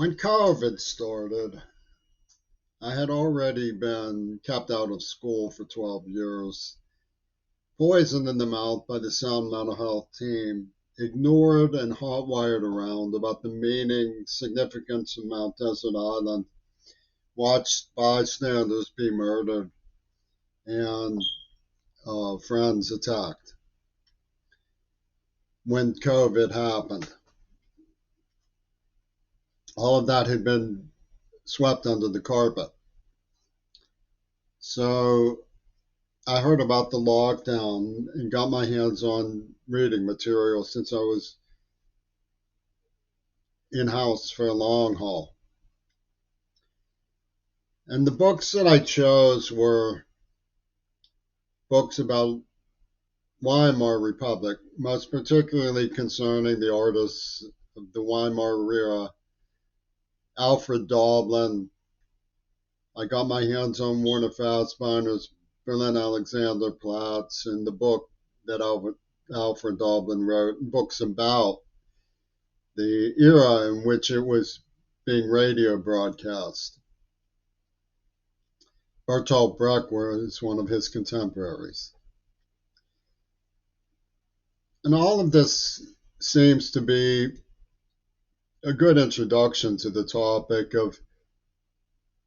When COVID started, I had already been kept out of school for 12 years, poisoned in the mouth by the Sound Mental Health team, ignored and hot-wired around about the meaning, significance of Mount Desert Island, watched bystanders be murdered, and friends attacked when COVID happened. All of that had been swept under the carpet. So I heard about the lockdown and got my hands on reading material since I was in-house for a long haul. And the books that I chose were books about Weimar Republic, most particularly concerning the artists of the Weimar era, Alfred Doblin. I got my hands on Werner Fassbinder's Berlin Alexanderplatz and the book that Alfred Doblin wrote, books about the era in which it was being radio broadcast. Bertolt Brecht was one of his contemporaries. And all of this seems to be a good introduction to the topic of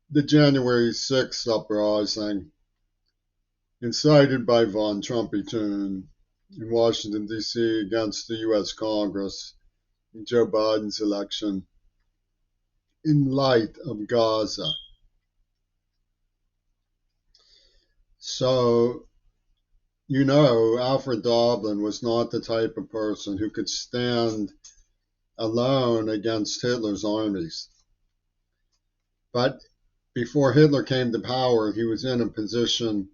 the January 6th uprising incited by von Trumpetoon in Washington, D.C. against the U.S. Congress in Joe Biden's election in light of Gaza. So, Alfred Doblin was not the type of person who could stand alone against Hitler's armies. But before Hitler came to power, he was in a position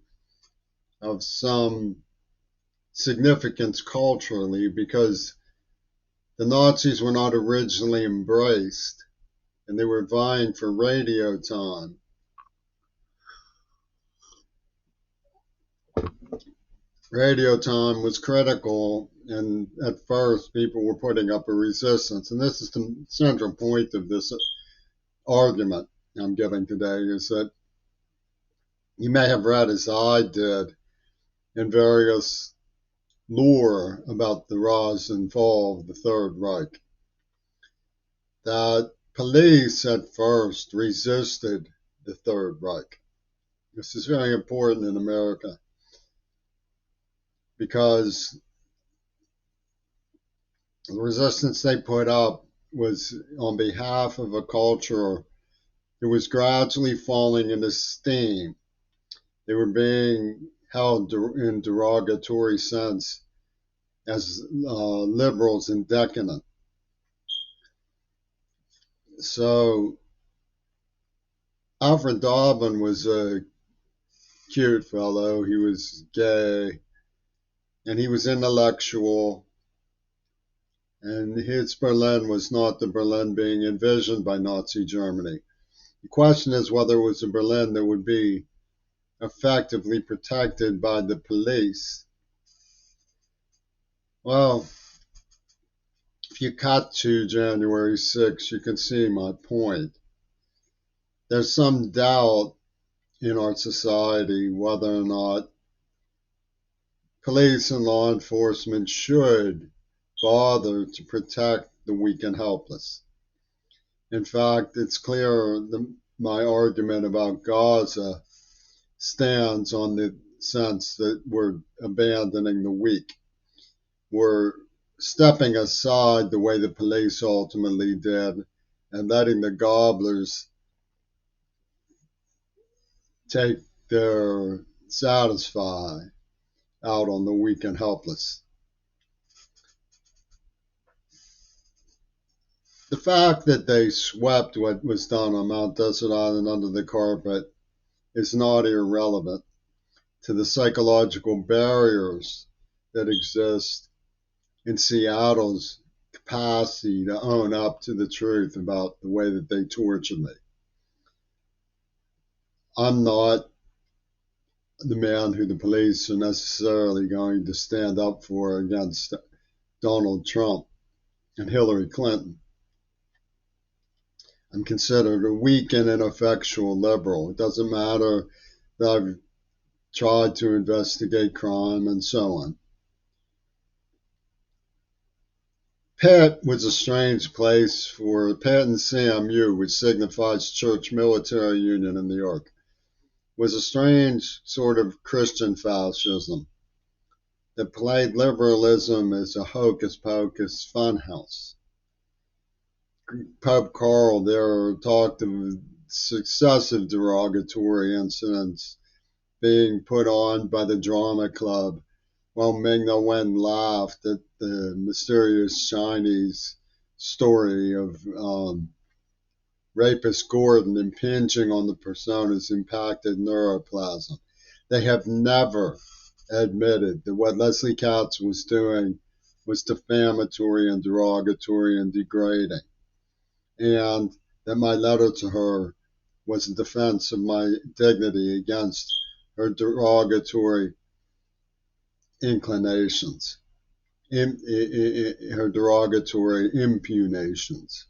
of some significance culturally because the Nazis were not originally embraced and they were vying for radio time. Radio time was critical, and at first people were putting up a resistance. And this is the central point of this argument I'm giving today, is that you may have read, as I did, in various lore about the rise and fall of the Third Reich, that police at first resisted the Third Reich. This is very important in America because the resistance they put up was on behalf of a culture that was gradually falling into esteem. They were being held in derogatory sense as liberals and decadent. So Alfred Doblin was a cute fellow. He was gay, and he was intellectual, and his Berlin was not the Berlin being envisioned by Nazi Germany. The question is whether it was a Berlin that would be effectively protected by the police. Well, if you cut to January 6th, you can see my point. There's some doubt in our society whether or not police and law enforcement should bother to protect the weak and helpless. In fact, it's clear my argument about Gaza stands on the sense that we're abandoning the weak. We're stepping aside the way the police ultimately did and letting the gobblers take their satisfy out on the weak and helpless. The fact that they swept what was done on Mount Desert Island under the carpet is not irrelevant to the psychological barriers that exist in Seattle's capacity to own up to the truth about the way that they tortured me. I'm not the man who the police are necessarily going to stand up for against Donald Trump and Hillary Clinton. I'm considered a weak and ineffectual liberal. It doesn't matter that I've tried to investigate crime and so on. Pitt was a strange place for Pitt and CMU, which signifies Church Military Union in New York, was a strange sort of Christian fascism that played liberalism as a hocus pocus funhouse. Pope Karl there talked of successive derogatory incidents being put on by the drama club while Ming-Na Wen laughed at the mysterious Chinese story of rapist Gordon impinging on the persona's impacted neuroplasm. They have never admitted that what Leslie Katz was doing was defamatory and derogatory and degrading, and that my letter to her was a defense of my dignity against her derogatory inclinations, her derogatory impugnations.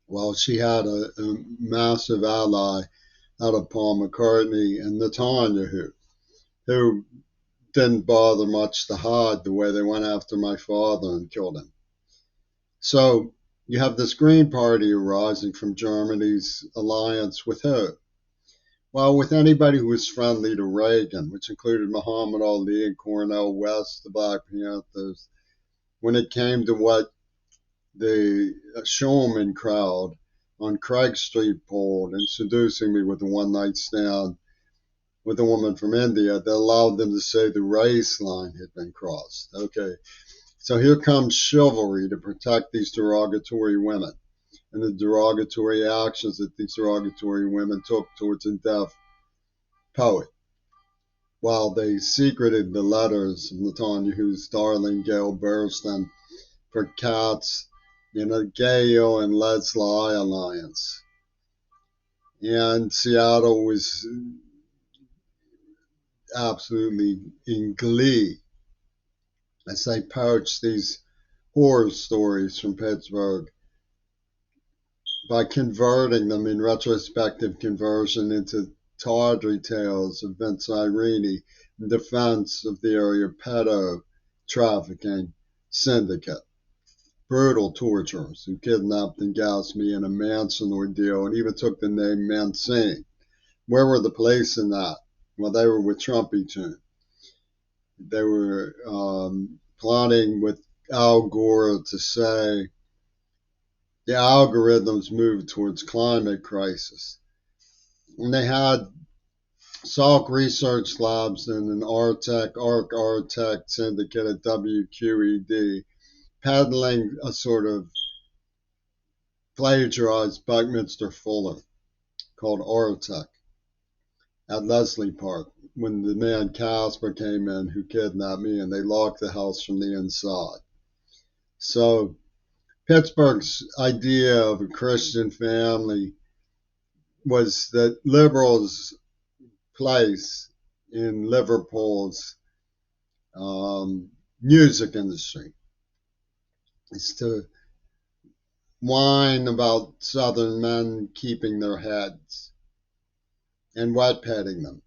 Well, she had a massive ally out of Paul McCartney and Netanyahu, who didn't bother much to hide the way they went after my father and killed him. So you have this Green Party arising from Germany's alliance with who? Well, with anybody who was friendly to Reagan, which included Muhammad Ali and Cornel West, the Black Panthers. When it came to what the showman crowd on Craig Street pulled and seducing me with a one-night stand with a woman from India, that allowed them to say the race line had been crossed. Okay, so here comes chivalry to protect these derogatory women and the derogatory actions that these derogatory women took towards a deaf poet, while they secreted the letters of Netanyahu's darling Gail Burstyn for Katz in a Gale and Let's Lie alliance. And Seattle was absolutely in glee as they poached these horror stories from Pittsburgh by converting them in retrospective conversion into tawdry tales of Vince Irini in defense of the area pedo trafficking syndicate. Brutal torturers who kidnapped and gassed me in a Manson ordeal and even took the name Mancini. Where were the police in that? Well, they were with Trumpy Tune. They were plotting with Al Gore to say the algorithms move towards climate crisis. And they had Salk Research Labs and an ARC syndicate at WQED peddling a sort of plagiarized Buckminster Fuller called Artec at Leslie Park when the man Casper came in who kidnapped me and they locked the house from the inside. So Pittsburgh's idea of a Christian family was that liberals' place in Liverpool's music industry is to whine about Southern men keeping their heads and wet petting them,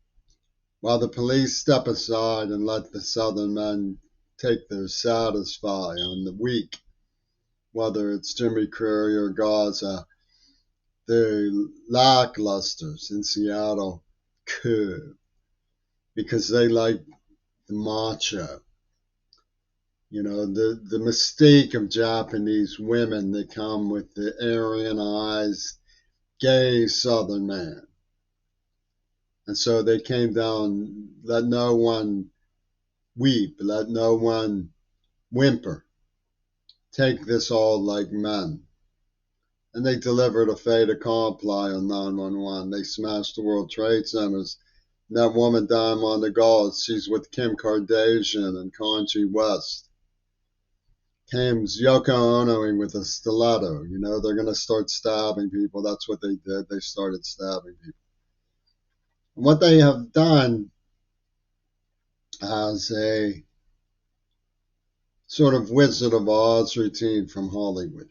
while the police step aside and let the Southern men take their satisfy on the weak, whether it's Jimmy Curry or Gaza. The lacklusters in Seattle could, because they like the macho. You know, the mystique of Japanese women that come with the Aryan eyes, gay Southern man. And so they came down, let no one weep, let no one whimper. Take this all like men. And they delivered a fait accompli on 911. They smashed the World Trade Centers. And that woman, Diamond DeGaulle, she's with Kim Kardashian and Kanye West. Kim's Yoko Onoing with a stiletto. You know, they're going to start stabbing people. That's what they did. They started stabbing people. And what they have done as a sort of Wizard of Oz routine from Hollywood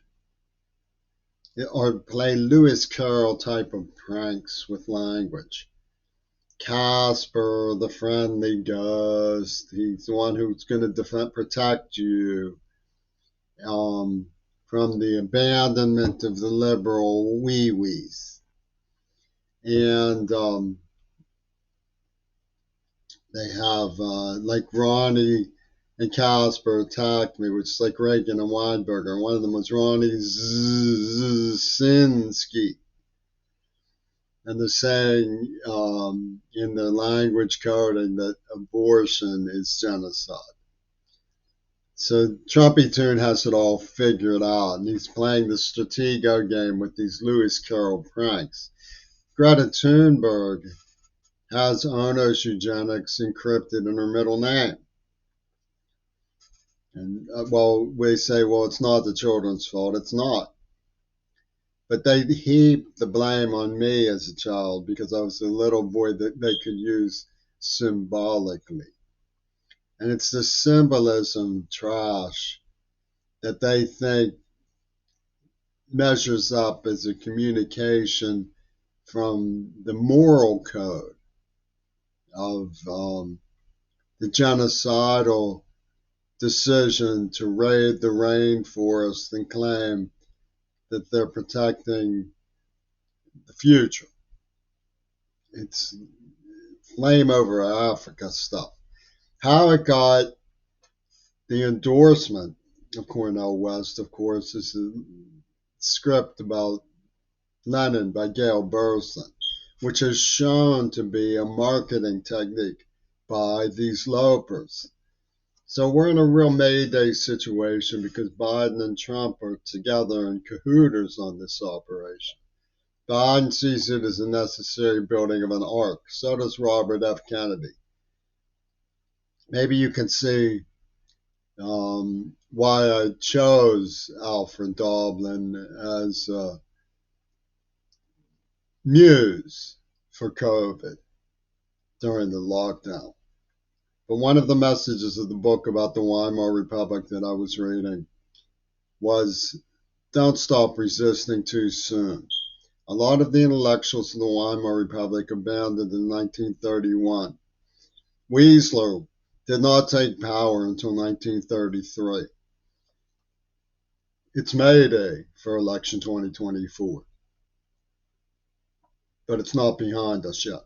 or play Lewis Carroll type of pranks with language. Casper, the friendly ghost, he's the one who's going to protect you um, from the abandonment of the liberal wee-wees. And they have, like Ronnie and Casper attacked me, which is like Reagan and Weinberger. One of them was Ronnie Zinsky. And they're saying in their language coding that abortion is genocide. So Trumpy Toon has it all figured out, and he's playing the Stratego game with these Lewis Carroll pranks. Greta Thunberg has Ono's eugenics encrypted in her middle name. And, well, we say, well, it's not the children's fault. It's not. But they heap the blame on me as a child because I was a little boy that they could use symbolically. And it's the symbolism trash that they think measures up as a communication from the moral code of the genocidal decision to raid the rainforest and claim that they're protecting the future. It's flame over Africa stuff. How it got the endorsement of Cornel West, of course, is a script about Lenin by Gail Burson, which is shown to be a marketing technique by these lopers. So we're in a real Mayday situation because Biden and Trump are together in cahooters on this operation. Biden sees it as a necessary building of an ark. So does Robert F. Kennedy. Maybe you can see why I chose Alfred Doblin as muse for COVID during the lockdown. But one of the messages of the book about the Weimar Republic that I was reading was don't stop resisting too soon. A lot of the intellectuals of the Weimar Republic abandoned in 1931. Weisler did not take power until 1933. It's Mayday for Election 2024, but it's not behind us yet.